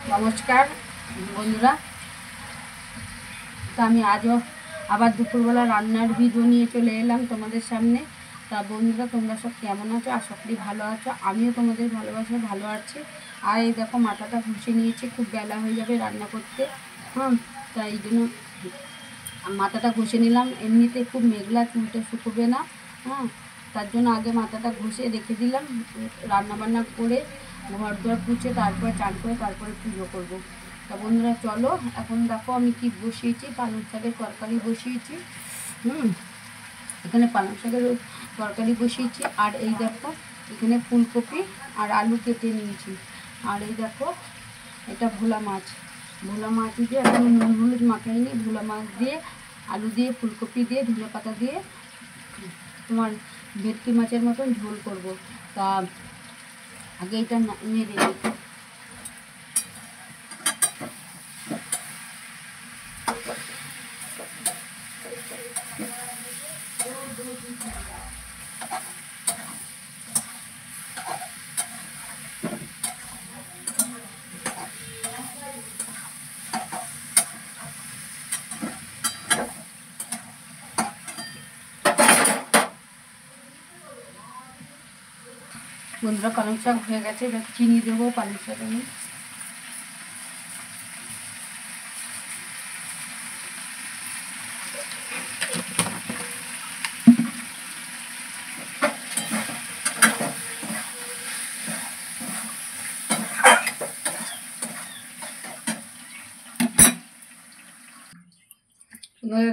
নমস্কার বন্ধুরা। তো আমি আজও আবার দুপুরবেলা রান্নার ভিডিও নিয়ে চলে এলাম তোমাদের সামনে। তা বন্ধুরা, তোমরা সব কেমন আছো? আশা করি ভালো আছো। আমিও তোমাদের ভালোবাসায় ভালো আছি। আর এই দেখো, মাথাটা ঘষে নিয়েছি, খুব বেলা হয়ে যাবে রান্না করতে। তাই এই জন্য মাথাটা ঘষে নিলাম। এমনিতে খুব মেঘলা, চুলটা শুকোবে না। তার জন্য আগে মাথাটা ঘষে রেখে দিলাম। রান্নাবান্না করে ঘর দর পুছে তারপর চান করে তারপরে পুজো করবো। তা বন্ধুরা চলো, এখন দেখো আমি কি বসিয়েছি। পালং শাকের তরকারি বসিয়েছি। এখানে পালং শাকের তরকারি বসিয়েছি। আর এই দেখো, এখানে ফুলকপি আর আলু কেটে নিয়েছি। আর এই দেখো, এটা ভোলা মাছ দিয়ে এখন নুন হলুদ মাখাইনি। ভোলা মাছ দিয়ে, আলু দিয়ে, ফুলকপি দিয়ে, ধনে পাতা দিয়ে তোমার ভেটকি মাছের মতন ঝোল করব। তা আগে এটা নেড়ে দিই। বন্ধুরা, পালং শাক হয়ে গেছে, এবার চিনি দেবো পালং শাক আমি।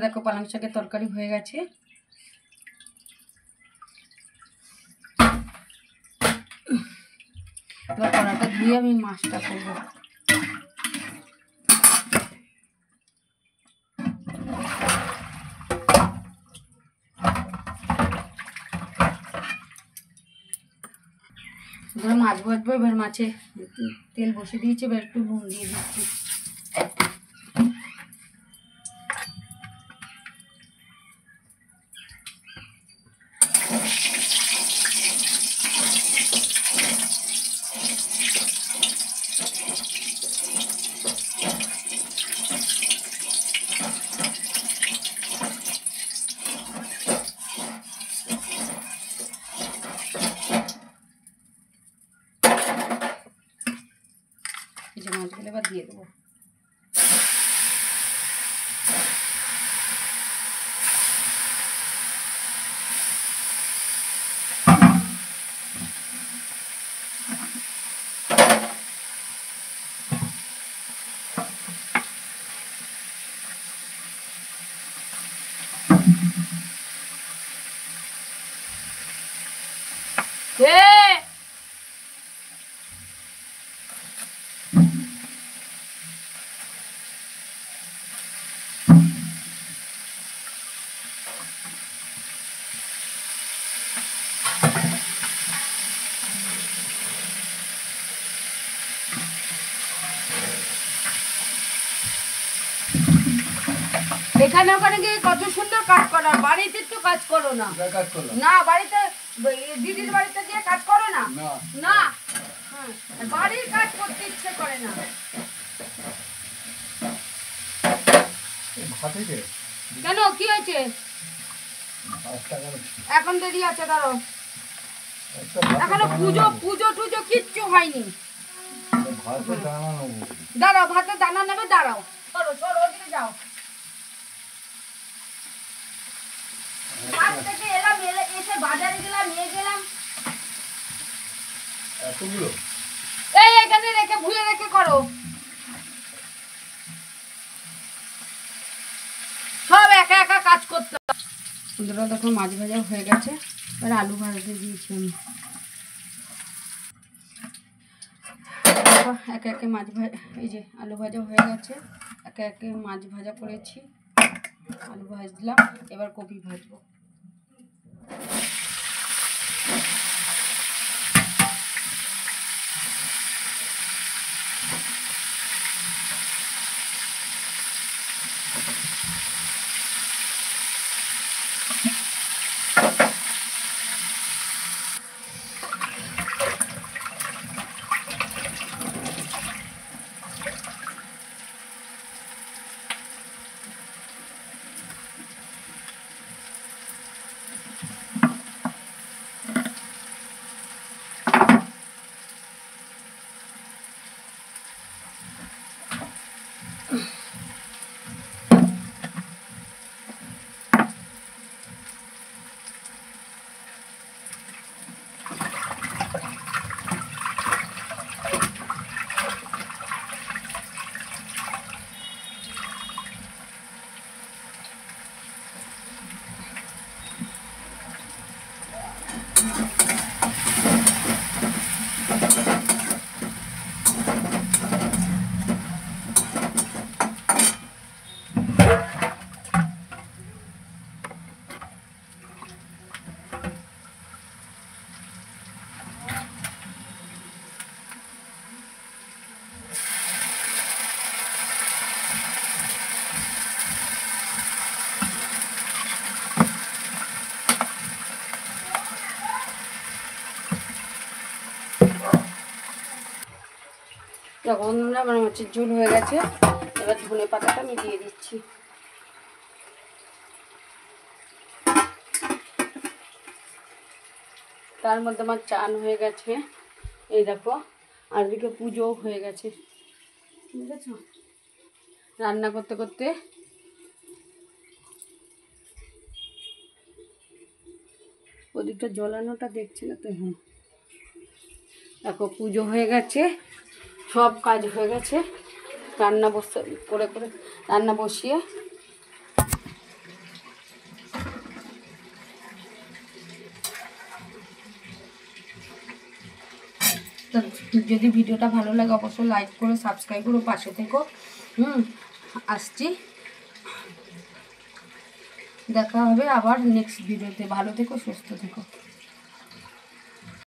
দেখো, পালং শাকের তরকারি হয়ে গেছে। এবার কড়াটা ধুয়ে আমি মাছটা করবো। মাছ ভাজবো। এবার মাছে তেল বসে দিয়েছি, এবার একটু নুন দিয়ে দিচ্ছি। মাছগুলো এবার দিয়ে দেবো। এখানে ওখানে গিয়ে কত সুন্দর কাজ করার, বাড়িতে একটু কাজ করো না? না, বাড়িতে দিদির বাড়িতে গিয়ে কাজ করো না? না, বাড়ির কাজ করতে ইচ্ছে করে না। কেন, কি হয়েছে? এখন দেরি আছে, দাঁড়াও। এখনো পুজো টুজো কিচ্ছু হয়নি। দাঁড়াও, ভাতের দানা নেবে, দাঁড়াও। চলো চলো, ওদিকে যাও। থেকে এলাম, এসে বাজারে গেলাম, নিয়ে গেলাম এতগুলো। এই এখানে রেখে ভুলে রেখে করো সব, একা একা কাজ করতে। বন্ধুরা দেখো, মাছ ভাজা হয়ে গেছে। এবার আলু ভাজতে দিয়েছি আমি। একে একে মাছ ভাজা, এই যে আলু ভাজা হয়ে গেছে। একে একে মাছ ভাজা করেছি, আলু ভাজলাম। এবার কপি ভাজবো। দেখো বন্ধুরা আমার মাছের ঝোল হয়ে গেছে। এবার ধনে পাতাটা আমি দিয়ে দিচ্ছি। তার মধ্যে আমার চান হয়ে গেছে, এই দেখো, আর এদিকে পুজোও হয়ে গেছে, বুঝেছ? রান্না করতে করতে ওদিকটা জ্বলানোটা দেখছি না তো। হ্যাঁ দেখো পুজো হয়ে গেছে, সব কাজ হয়ে গেছে, রান্না করে রান্না বসিয়ে তো যদি ভিডিওটা ভালো লাগে অবশ্যই লাইক করো, সাবস্ক্রাইব করো, পাশে থেকো। আসছি, দেখা হবে আবার নেক্সট ভিডিওতে। ভালো থেকো, সুস্থ থেকো।